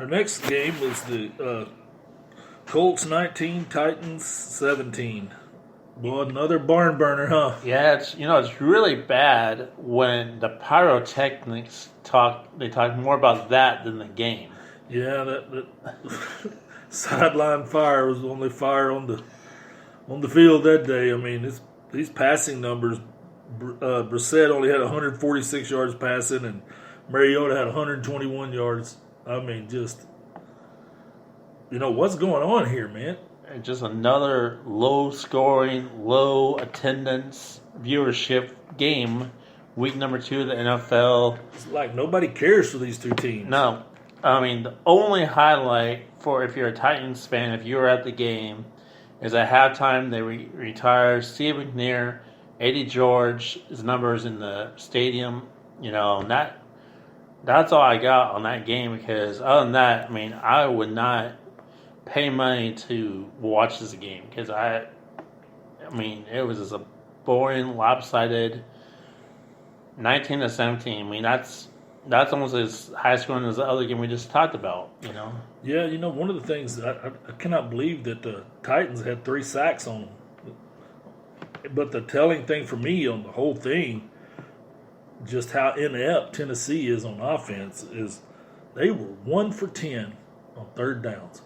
Our next game was the Colts 19, Titans 17. Boy, another barn burner, huh? Yeah, it's really bad when the pyrotechnics talk more about that than the game. Yeah, that sideline fire was the only fire on the field that day. I mean, these passing numbers. Brissett only had 146 yards passing, and Mariota had 121 yards. I mean, just what's going on here, man? And just another low-scoring, low-attendance viewership game. Week number 2 of the NFL. It's like nobody cares for these two teams. No. I mean, the only highlight for if you're a Titans fan, if you were at the game, is at halftime they retire Steve McNair, Eddie George, his numbers in the stadium. That's all I got on that game because other than that, I mean, I would not pay money to watch this game because I mean, it was just a boring, lopsided 19-17. I mean, that's almost as high scoring as the other game we just talked about, Yeah, one of the things I cannot believe that the Titans had 3 sacks on them. But the telling thing for me on the whole thing, just how inept Tennessee is on offense, is they were 1 for 10 on third downs.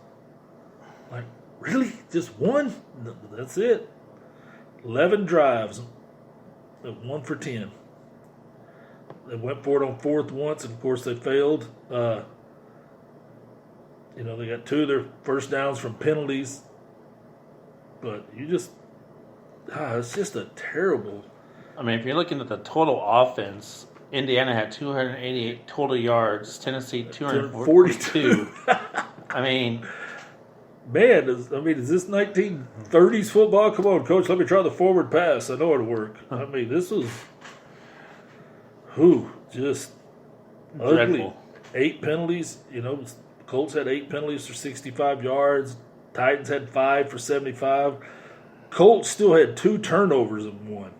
Like, really? Just one? That's it. 11 drives, 1 for 10. They went for it on fourth once, and of course they failed. They got 2 of their first downs from penalties. But it's just a terrible. I mean, if you're looking at the total offense, Indiana had 288 total yards, Tennessee 242. I mean, man, is this 1930s football? Come on, coach, let me try the forward pass. I know it'll work. I mean, this was just ugly. Dreadful. 8 penalties. Colts had 8 penalties for 65 yards. Titans had 5 for 75. Colts still had 2 turnovers and 1.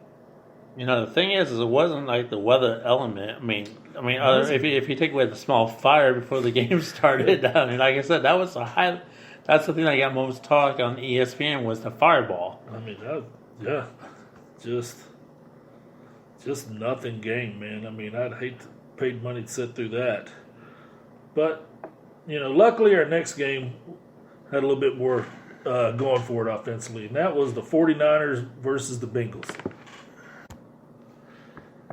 The thing is it wasn't like the weather element. I mean, if you take away the small fire before the game started, I mean, like I said, that was that's the thing that got most talk on ESPN was the fireball. I mean, just nothing game, man. I mean, I'd hate to pay money to sit through that. But, luckily our next game had a little bit more going for it offensively, and that was the 49ers versus the Bengals.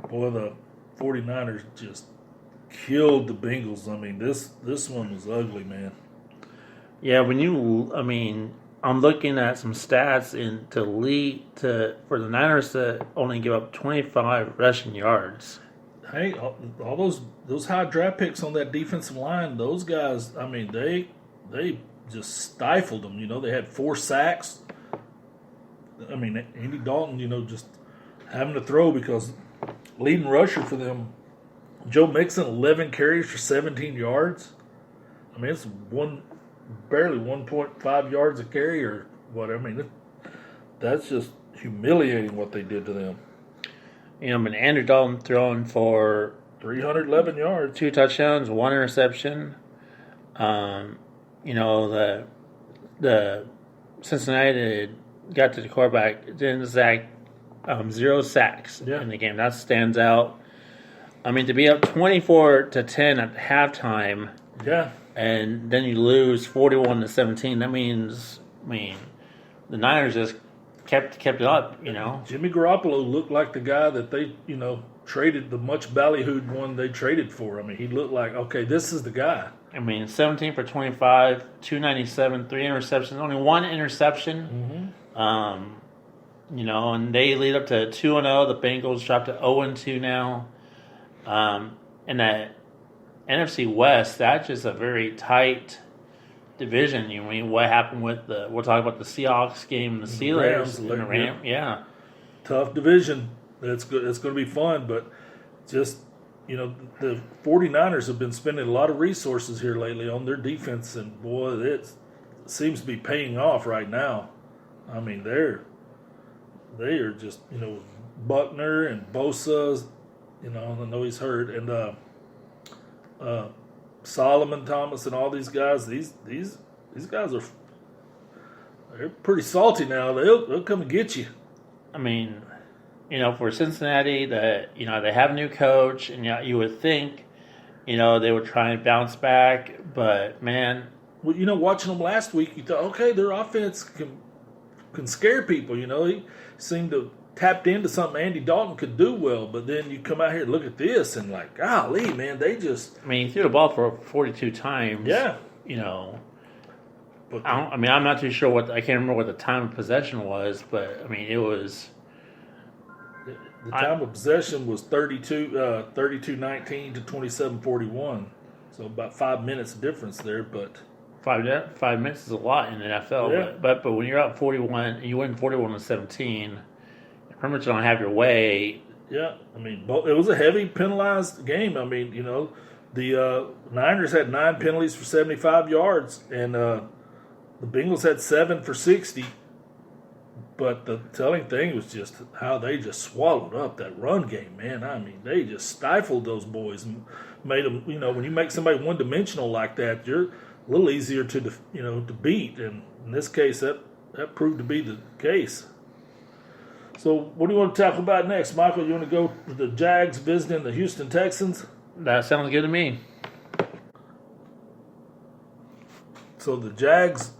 Boy, the 49ers just killed the Bengals. I mean, this one was ugly, man. Yeah, I'm looking at some stats for the Niners to only give up 25 rushing yards. Hey, all those high draft picks on that defensive line, those guys, I mean, they just stifled them. They had 4 sacks. I mean, Andy Dalton, just having to throw because leading rusher for them, Joe Mixon, 11 carries for 17 yards. I mean, it's barely 1.5 yards a carry or whatever. I mean, that's just humiliating what they did to them. Andrew Dalton throwing for 311 yards, 2 touchdowns, 1 interception. The Cincinnati got to the quarterback, didn't sack, 0 sacks in the game. That stands out. I mean, to be up 24-10 at halftime, and then you lose 41-17. That means, the Niners just kept it up. Jimmy Garoppolo looked like the guy that they traded, the much ballyhooed one they traded for. I mean, he looked like, okay, this is the guy. I mean, 17 for 25, 297, 3 interceptions, only 1 interception. Mm-hmm. And they lead up to 2-0. The Bengals dropped to 0-2 now. And that NFC West, that's just a very tight division. What happened with we'll talk about the Seahawks game and the Steelers and the Rams. Yeah. Tough division. It's good. It's going to be fun, but just, the 49ers have been spending a lot of resources here lately on their defense, and boy, it seems to be paying off right now. I mean, they are just, Buckner and Bosa, I know he's hurt, and Solomon Thomas and all these guys. These guys they're pretty salty now. They'll come and get you. I mean, for Cincinnati, they have a new coach, and you would think, they would try and bounce back, but man. Well, watching them last week, you thought, okay, their offense can scare people. He seemed to tapped into something Andy Dalton could do well, but then you come out here and look at this and like, golly, man, they just. I mean, he threw the ball for 42 times. Yeah. But I'm not too sure I can't remember what the time of possession was, but I mean, it was. The time of possession was 32-19 to 27-41. So about 5 minutes difference there, but 5 minutes is a lot in the NFL. Yeah. But when you're up 41, you win 41-17, you pretty much don't have your way. Yeah, I mean, it was a heavy penalized game. I mean, the Niners had 9 penalties for 75 yards, and the Bengals had 7 for 60. But the telling thing was just how they just swallowed up that run game, man. I mean, they just stifled those boys and made them, when you make somebody one-dimensional like that, you're a little easier to beat. And in this case, that proved to be the case. So what do you want to talk about next, Michael? You want to go to the Jags visiting the Houston Texans? That sounds good to me. So the Jags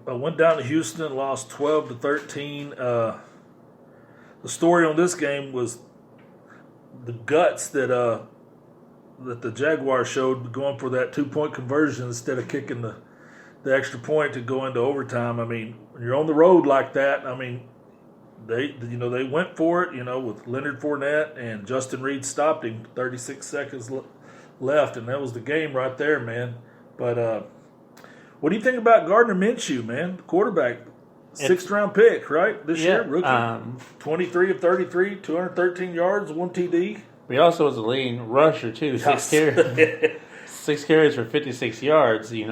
went down to Houston and lost 12-13. The story on this game was the guts that the Jaguars showed going for that 2-point conversion instead of kicking the extra point to go into overtime. I mean, when you're on the road like that, I mean, they went for it, with Leonard Fournette, and Justin Reed stopped him. 36 seconds left, and that was the game right there, man. But what do you think about Gardner Minshew, man? The quarterback, 6th-round pick, right? This year, rookie. 23 of 33, 213 yards, 1 TD. He also was a leading rusher, too. 6 carries for 56 yards, And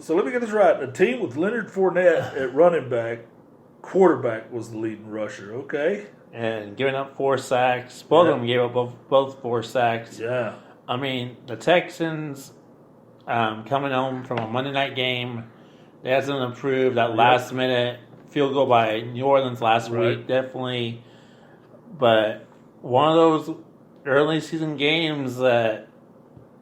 So let me get this right. A team with Leonard Fournette at running back, quarterback was the leading rusher, okay? And giving up 4 sacks. Both of them gave up both 4 sacks. Yeah. I mean, the Texans coming home from a Monday night game, they had something to prove. That last-minute field goal by New Orleans last week, definitely. But one of those early season games that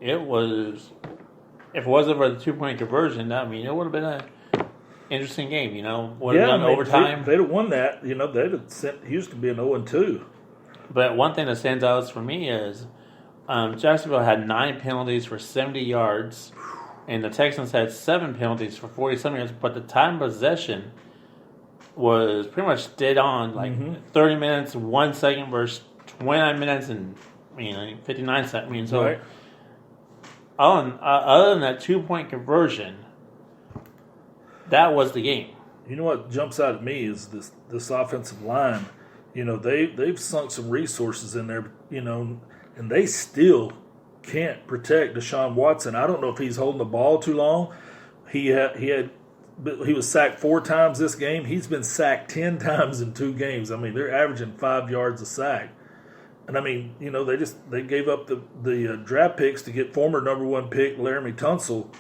if it wasn't for the 2-point conversion, I mean, it would have been an interesting game, Would have done overtime. If they'd have won that, they'd have sent Houston being 0-2. But one thing that stands out for me is Jacksonville had 9 penalties for 70 yards, and the Texans had 7 penalties for 47 yards, but the time possession was pretty much dead on, 30 minutes, 1 second versus 29 minutes and 59 seconds. So other than that 2-point conversion, that was the game. You know what jumps out at me is this offensive line. They've sunk some resources in there, and they still can't protect Deshaun Watson. I don't know if he's holding the ball too long. He was sacked 4 times this game. He's been sacked 10 times in 2 games. I mean, they're averaging 5 yards a sack. And I mean, they gave up the draft picks to get former number 1 pick Laramie Tunsil,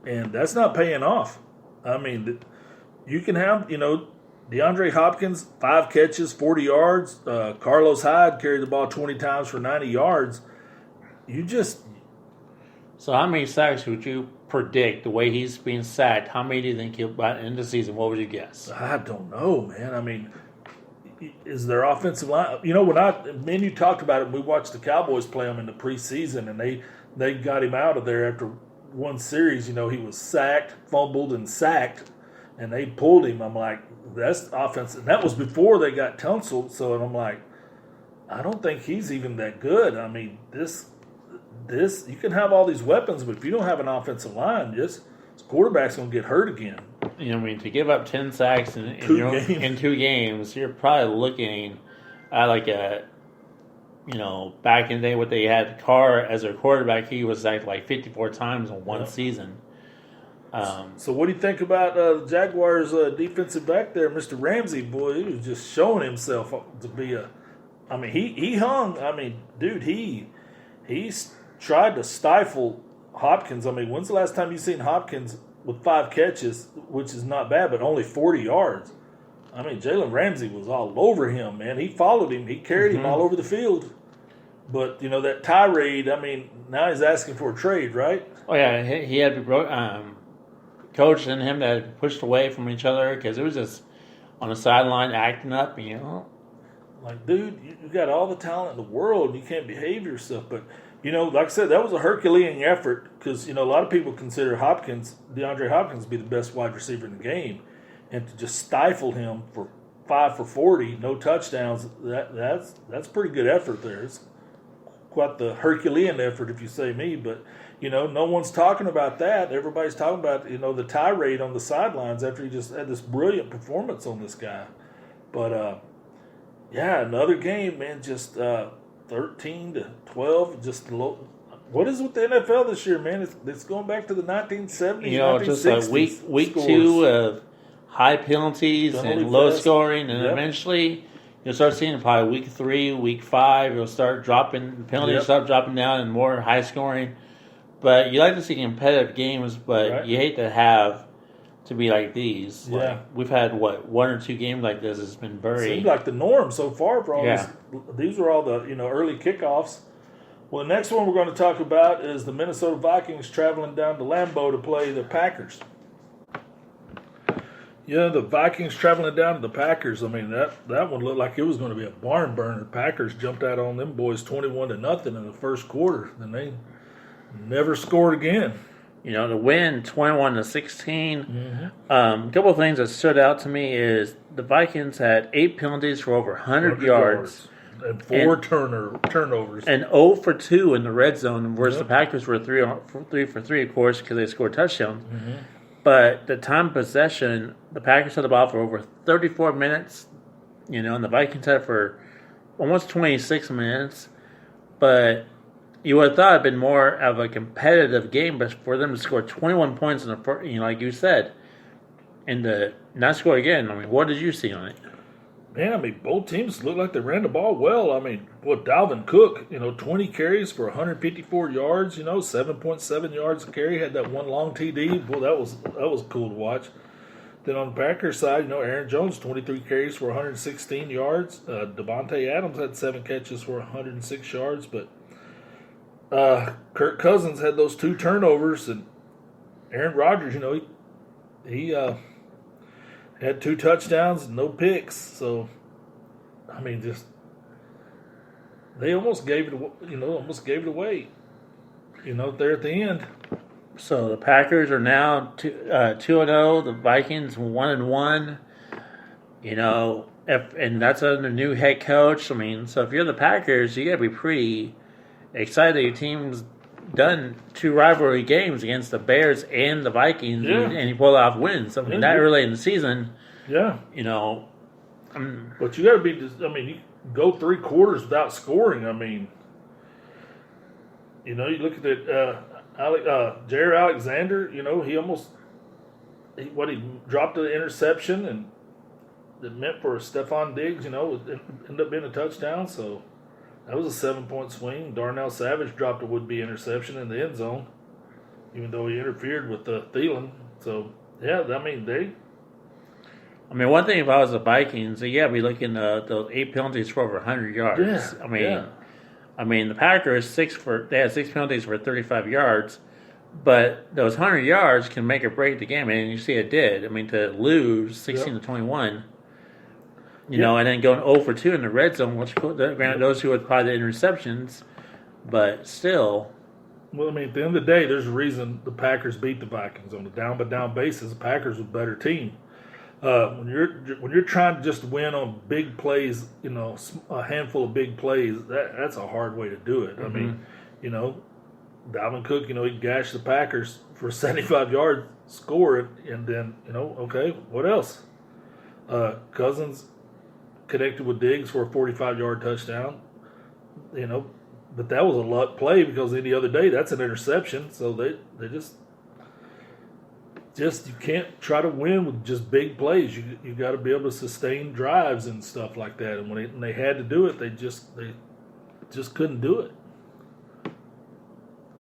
and that's not paying off. I mean, you can have, DeAndre Hopkins, 5 catches, 40 yards. Carlos Hyde carried the ball 20 times for 90 yards. So how many sacks would you predict the way he's being sacked? How many do you think he'll by the end of the season? What would you guess? I don't know, man. I mean, is their offensive line? When me and you talked about it, we watched the Cowboys play them in the preseason, and they got him out of there after one series. He was sacked, fumbled, and sacked, and they pulled him. I'm like, that's offense. And that was before they got Tunsil. So I'm like, I don't think he's even that good. I mean, this you can have all these weapons, but if you don't have an offensive line, this quarterback's going to get hurt again. To give up 10 sacks in 2 games, you're probably looking at back in the day what they had Carr as their quarterback. He was sacked 54 times in one season. So what do you think about the Jaguars' defensive back there, Mr. Ramsey? Boy, he was just showing himself to be he hung. I mean, dude, he's tried to stifle Hopkins, I mean, when's the last time you seen Hopkins with 5 catches, which is not bad, but only 40 yards? I mean, Jalen Ramsey was all over him, man. He followed him. He carried him all over the field. But, that tirade, I mean, now he's asking for a trade, right? Oh, yeah. He had coach and him that had pushed away from each other because it was just on the sideline acting up, Like, dude, you got all the talent in the world. You can't behave yourself. But, like I said, that was a Herculean effort because, a lot of people consider DeAndre Hopkins, to be the best wide receiver in the game. And to just stifle him for 5 for 40, no touchdowns, that's pretty good effort there. It's quite the Herculean effort, if you say me. But, no one's talking about that. Everybody's talking about, the tirade on the sidelines after he just had this brilliant performance on this guy. But, another game, man, just 13-12, just low. What is with the NFL this year, man? It's going back to the 1970s, 1960s. Just like week scores. 2 of high penalties and low scoring, and eventually you'll start seeing probably week 3, week 5, you'll start dropping penalties, start dropping down, and more high scoring. But you like to see competitive games, but you hate to have to be like these. Yeah, like, we've had 1 or 2 games like this. It's been very seems like the norm so far for all this. These are all the early kickoffs. Well, the next one we're going to talk about is the Minnesota Vikings traveling down to Lambeau to play the Packers. Yeah, the Vikings traveling down to the Packers. I mean, that one looked like it was going to be a barn burner. The Packers jumped out on them boys 21-0 in the first quarter, and they never scored again. The win 21-16. A couple of things that stood out to me is the Vikings had 8 penalties for over 100 yards. And 4 turnovers. And 0 for 2 in the red zone, whereas the Packers were 3 for 3, of course, because they scored touchdowns. But the time possession, the Packers had the ball for over 34 minutes, and the Vikings had it for almost 26 minutes. But you would have thought it would have been more of a competitive game, but for them to score 21 points in the first, like you said, and to not score again, I mean, what did you see on it? Man, I mean, both teams looked like they ran the ball well. I mean, Dalvin Cook, 20 carries for 154 yards, 7.7 yards a carry. Had that one long TD. Boy, that was cool to watch. Then on the Packers side, Aaron Jones, 23 carries for 116 yards. Devontae Adams had 7 catches for 106 yards. But Kirk Cousins had those 2 turnovers. And Aaron Rodgers, he had 2 touchdowns and no picks. So, I mean, they almost gave it away. There at the end. So the Packers are now 2-0. The Vikings 1-1. And that's under new head coach. I mean, so if you're the Packers, you got to be pretty excited that your team's done 2 rivalry games against the Bears and the Vikings, and you pull off wins. I mean, that early in the season, but you got to be. I mean, you go 3 quarters without scoring. I mean, you look at that. Jair Alexander. He dropped an interception, and it meant for Stephon Diggs. It ended up being a touchdown. So. That was a 7-point swing. Darnell Savage dropped a would-be interception in the end zone, even though he interfered with Thielen. So, one thing if I was the Vikings, be looking at those 8 penalties for over 100 yards. The Packers, they had 6 penalties for 35 yards, but those 100 yards can make or break the game, and you see it did. I mean, to lose 16-21. And then going 0 for 2 in the red zone, which granted those who had probably the interceptions, but still. Well, I mean, at the end of the day, there's a reason the Packers beat the Vikings on a down-by-down basis. The Packers were a better team. When you're trying to just win on big plays, a handful of big plays, that's a hard way to do it. I mean, Dalvin Cook, he gashed the Packers for 75 yards, scored, and then, okay, what else? Cousins connected with Diggs for a 45-yard touchdown, but that was a luck play because any other day that's an interception. So they just you can't try to win with just big plays. You got to be able to sustain drives and stuff like that. And when they had to do it, they just couldn't do it.